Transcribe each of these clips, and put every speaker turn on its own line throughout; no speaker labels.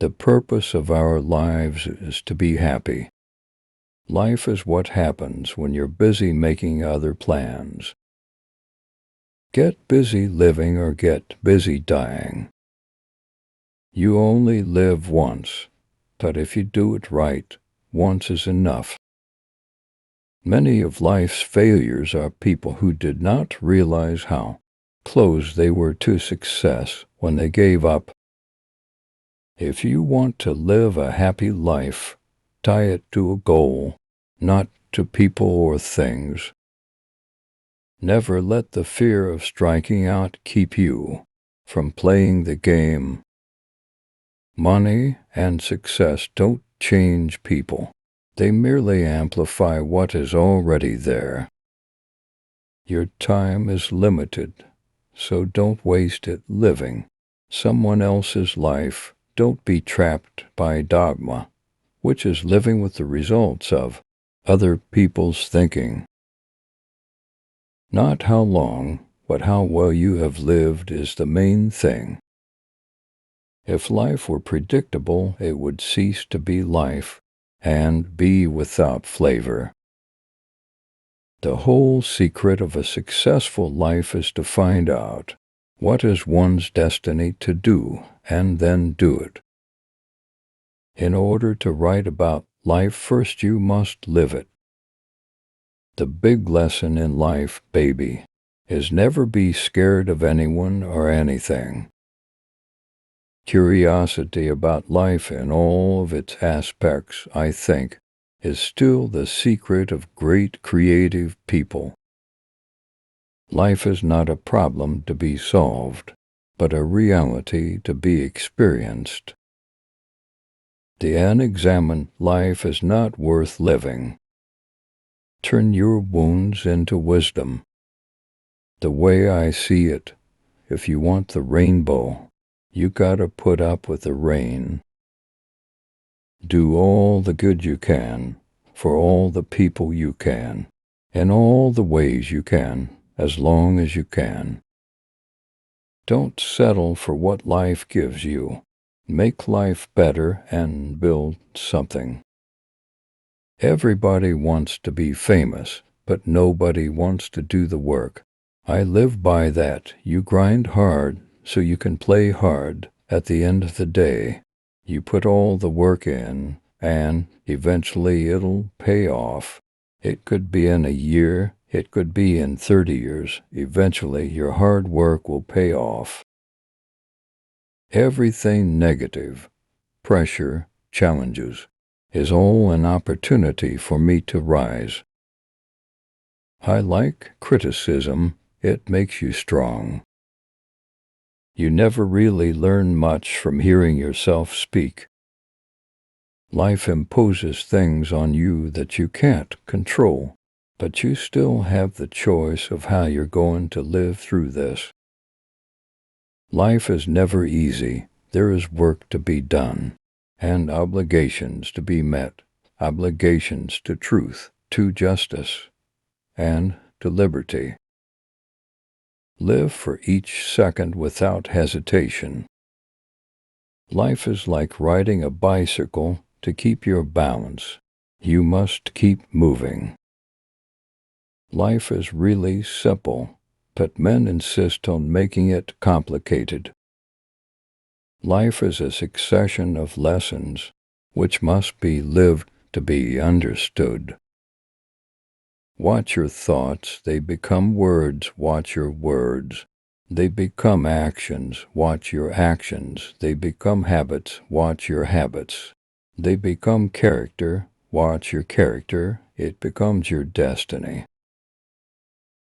The purpose of our lives is to be happy. Life is what happens when you're busy making other plans. Get busy living or get busy dying. You only live once, but if you do it right, once is enough. Many of life's failures are people who did not realize how close they were to success when they gave up. If you want to live a happy life, tie it to a goal, not to people or things. Never let the fear of striking out keep you from playing the game. Money and success don't change people. They merely amplify what is already there. Your time is limited, so don't waste it living someone else's life. Don't be trapped by dogma, which is living with the results of other people's thinking. Not how long, but how well you have lived is the main thing. If life were predictable, it would cease to be life and be without flavor. The whole secret of a successful life is to find out what is one's destiny to do and then do it. In order to write about life, first you must live it. The big lesson in life, baby, is never be scared of anyone or anything. Curiosity about life in all of its aspects, I think, is still the secret of great creative people. Life is not a problem to be solved, but a reality to be experienced. The unexamined life is not worth living. Turn your wounds into wisdom. The way I see it, if you want the rainbow, you gotta put up with the rain. Do all the good you can, for all the people you can, in all the ways you can, as long as you can. Don't settle for what life gives you. Make life better and build something. Everybody wants to be famous, but nobody wants to do the work. I live by that. You grind hard so you can play hard. At the end of the day, you put all the work in, and eventually it'll pay off. It could be in a year, it could be in 30 years. Eventually, your hard work will pay off. Everything negative, pressure, challenges, is all an opportunity for me to rise. I like criticism. It makes you strong. You never really learn much from hearing yourself speak. Life imposes things on you that you can't control, but you still have the choice of how you're going to live through this. Life is never easy. There is work to be done, and obligations to be met, obligations to truth, to justice, and to liberty. Live for each second without hesitation. Life is like riding a bicycle. To keep your balance, you must keep moving. Life is really simple, but men insist on making it complicated. Life is a succession of lessons which must be lived to be understood. Watch your thoughts, they become words. Watch your words, they become actions. Watch your actions, they become habits. Watch your habits, they become character. Watch your character, it becomes your destiny.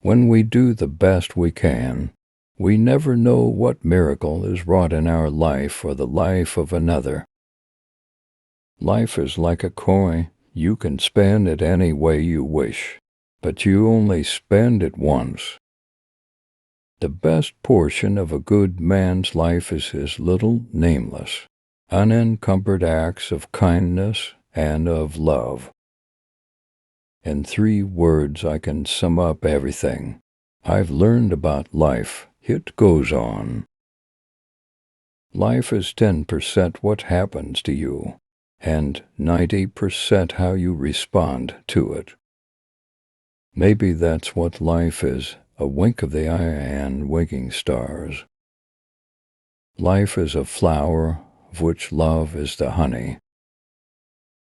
When we do the best we can, we never know what miracle is wrought in our life or the life of another. Life is like a coin. You can spend it any way you wish, but you only spend it once. The best portion of a good man's life is his little nameless, unencumbered acts of kindness and of love. In 3 words I can sum up everything I've learned about life. It goes on. Life is 10% what happens to you, and 90% how you respond to it. Maybe that's what life is, a wink of the eye and winking stars. Life is a flower of which love is the honey.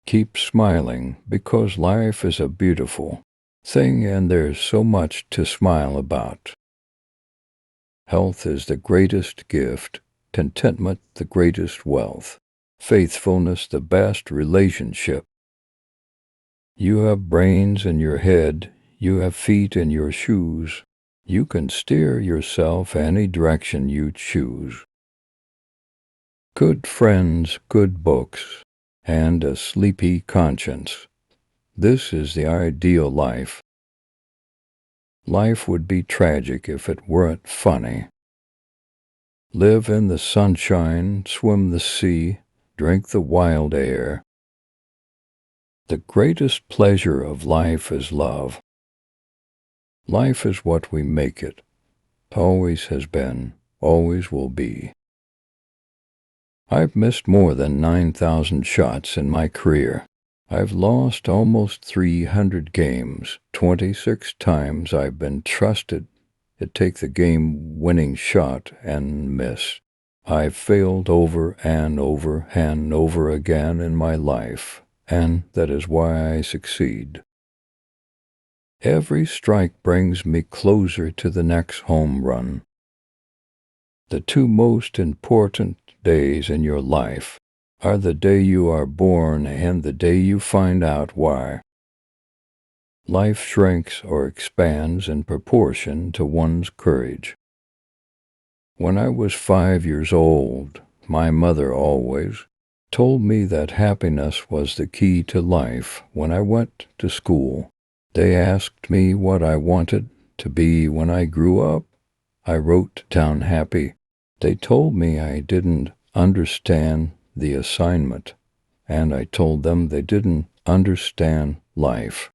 Keep smiling because life is a beautiful thing and there's so much to smile about. Health is the greatest gift, contentment the greatest wealth, faithfulness the best relationship. You have brains in your head, you have feet in your shoes. You can steer yourself any direction you choose. Good friends, good books, and a sleepy conscience. This is the ideal life. Life would be tragic if it weren't funny. Live in the sunshine, swim the sea, drink the wild air. The greatest pleasure of life is love. Life is what we make it. Always has been, always will be. I've missed more than 9,000 shots in my career. I've lost almost 300 games. 26 times I've been trusted to take the game-winning shot and miss. I've failed over and over and over again in my life, and that is why I succeed. Every strike brings me closer to the next home run. The two most important days in your life are the day you are born and the day you find out why. Life shrinks or expands in proportion to one's courage. When I was 5 years old, my mother always told me that happiness was the key to life. When I went to school, they asked me what I wanted to be when I grew up. I wrote down happy. They told me I didn't understand the assignment, and I told them they didn't understand life.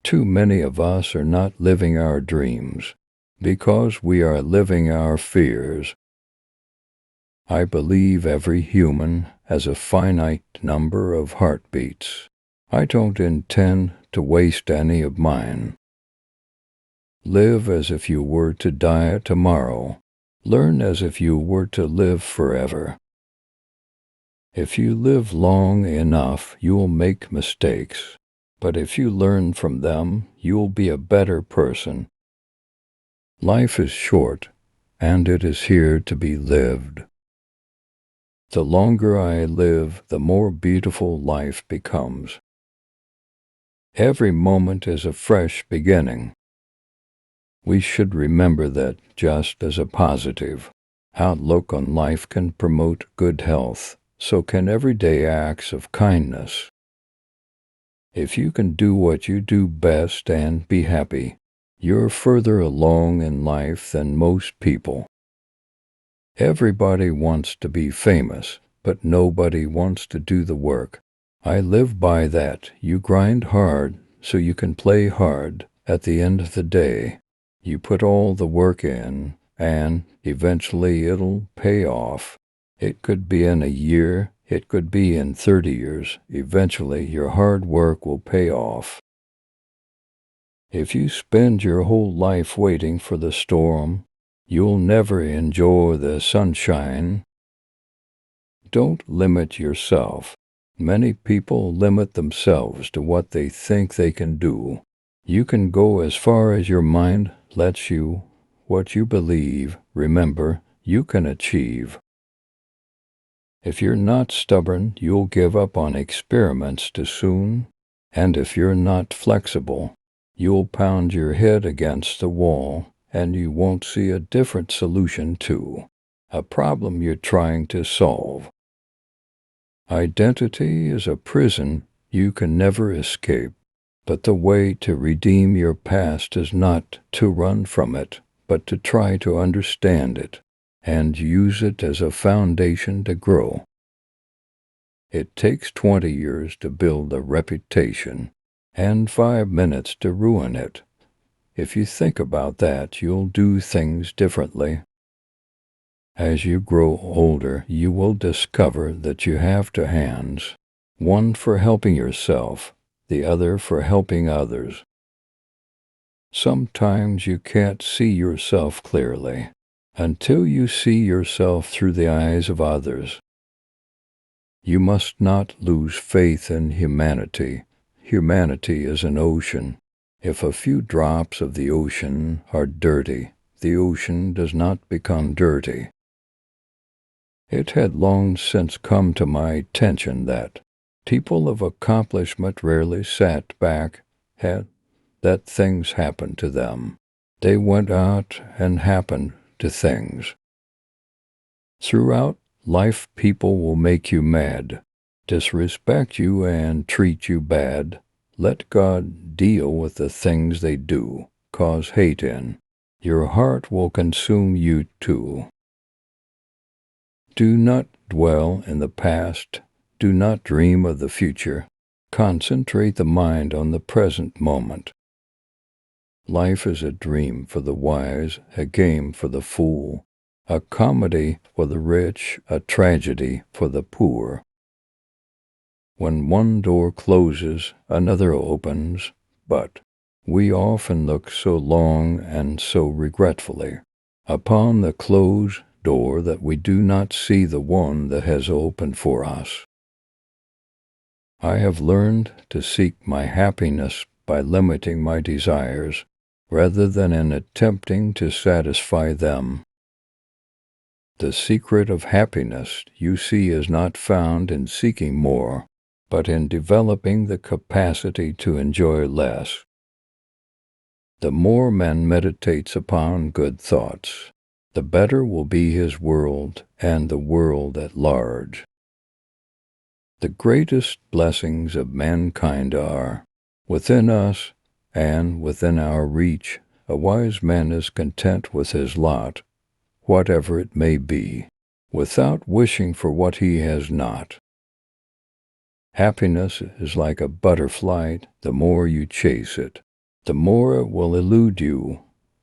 Too many of us are not living our dreams because we are living our fears. I believe every human has a finite number of heartbeats. I don't intend to waste any of mine. Live as if you were to die tomorrow. Learn as if you were to live forever. If you live long enough, you'll make mistakes. But if you learn from them, you'll be a better person. Life is short, and it is here to be lived. The longer I live, the more beautiful life becomes. Every moment is a fresh beginning. We should remember that just as a positive outlook on life can promote good health, so can everyday acts of kindness. If you can do what you do best and be happy, you're further along in life than most people. Everybody wants to be famous, but nobody wants to do the work. I live by that. You grind hard so you can play hard. At the end of the day, you put all the work in, and eventually it'll pay off. It could be in a year, it could be in 30 years. Eventually, your hard work will pay off. If you spend your whole life waiting for the storm, you'll never enjoy the sunshine. Don't limit yourself. Many people limit themselves to what they think they can do. You can go as far as your mind lets you. What you believe, remember, you can achieve. If you're not stubborn, you'll give up on experiments too soon. And if you're not flexible, you'll pound your head against the wall, and you won't see a different solution to a problem you're trying to solve. Identity is a prison you can never escape, but the way to redeem your past is not to run from it, but to try to understand it and use it as a foundation to grow. It takes 20 years to build a reputation and 5 minutes to ruin it. If you think about that, you'll do things differently. As you grow older, you will discover that you have two hands, one for helping yourself, the other for helping others. Sometimes you can't see yourself clearly until you see yourself through the eyes of others. You must not lose faith in humanity. Humanity is an ocean. If a few drops of the ocean are dirty, the ocean does not become dirty. It had long since come to my attention that people of accomplishment rarely sat back and let things happen to them. They went out and happened to things. Throughout life, people will make you mad, disrespect you, and treat you bad. Let God deal with the things they do, cause hate in. Your heart will consume you too. Do not dwell in the past. Do not dream of the future. Concentrate the mind on the present moment. Life is a dream for the wise, a game for the fool, a comedy for the rich, a tragedy for the poor. When one door closes, another opens, but we often look so long and so regretfully upon the closed door that we do not see the one that has opened for us. I have learned to seek my happiness by limiting my desires rather than in attempting to satisfy them. The secret of happiness, you see, is not found in seeking more, but in developing the capacity to enjoy less. The more man meditates upon good thoughts, the better will be his world and the world at large. The greatest blessings of mankind are within us and within our reach. A wise man is content with his lot, whatever it may be, without wishing for what he has not. Happiness is like a butterfly. The more you chase it, the more it will elude you.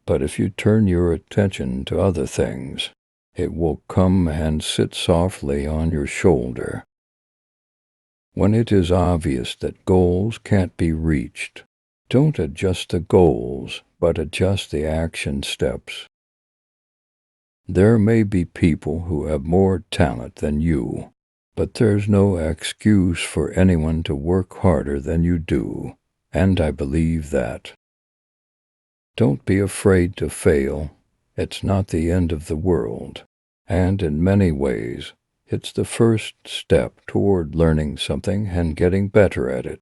But if you turn your attention to other things, it will come and sit softly on your shoulder. When it is obvious that goals can't be reached, don't adjust the goals, but adjust the action steps. There may be people who have more talent than you, but there's no excuse for anyone to work harder than you do, and I believe that. Don't be afraid to fail. It's not the end of the world, and in many ways, it's the first step toward learning something and getting better at it.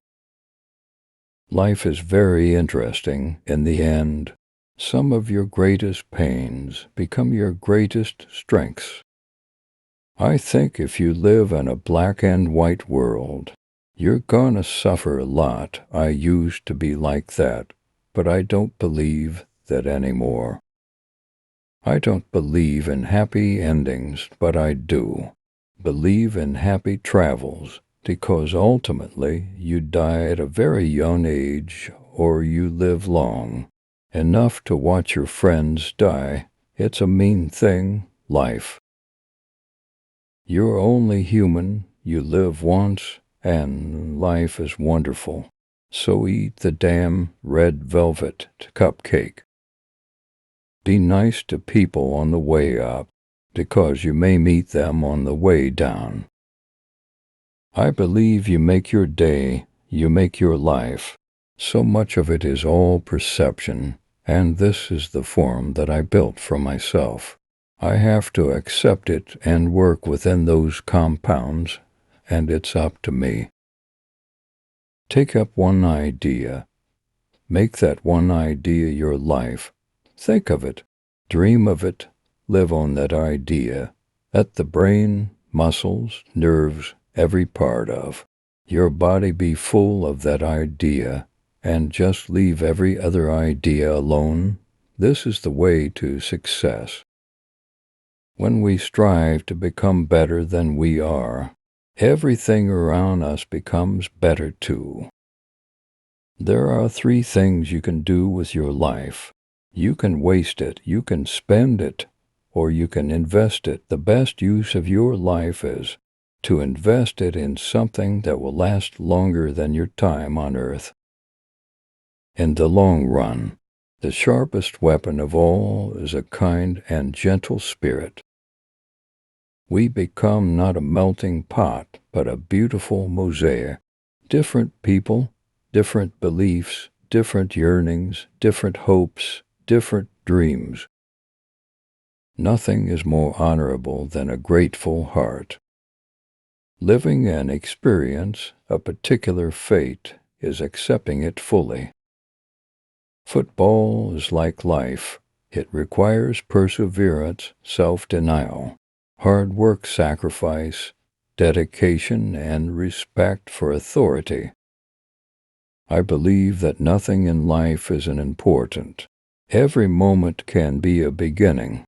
Life is very interesting in the end. Some of your greatest pains become your greatest strengths. I think if you live in a black and white world, you're gonna suffer a lot. I used to be like that, but I don't believe that anymore. I don't believe in happy endings, but I do believe in happy travels, because ultimately you die at a very young age or you live long, enough to watch your friends die. It's a mean thing, life. You're only human, you live once, and life is wonderful. So eat the damn red velvet cupcake. Be nice to people on the way up, because you may meet them on the way down. I believe you make your day, you make your life. So much of it is all perception, and this is the form that I built for myself. I have to accept it and work within those compounds, and it's up to me. Take up one idea. Make that one idea your life. Think of it, dream of it, live on that idea. Let the brain, muscles, nerves, every part of your body be full of that idea, and just leave every other idea alone. This is the way to success. When we strive to become better than we are, everything around us becomes better too. There are 3 things you can do with your life. You can waste it, you can spend it, or you can invest it. The best use of your life is to invest it in something that will last longer than your time on earth. In the long run, the sharpest weapon of all is a kind and gentle spirit. We become not a melting pot, but a beautiful mosaic. Different people, different beliefs, different yearnings, different hopes, different dreams. Nothing is more honorable than a grateful heart. Living an experience, a particular fate, is accepting it fully. Football is like life. It requires perseverance, self-denial, hard work, sacrifice, dedication, and respect for authority. I believe that nothing in life is unimportant. Every moment can be a beginning.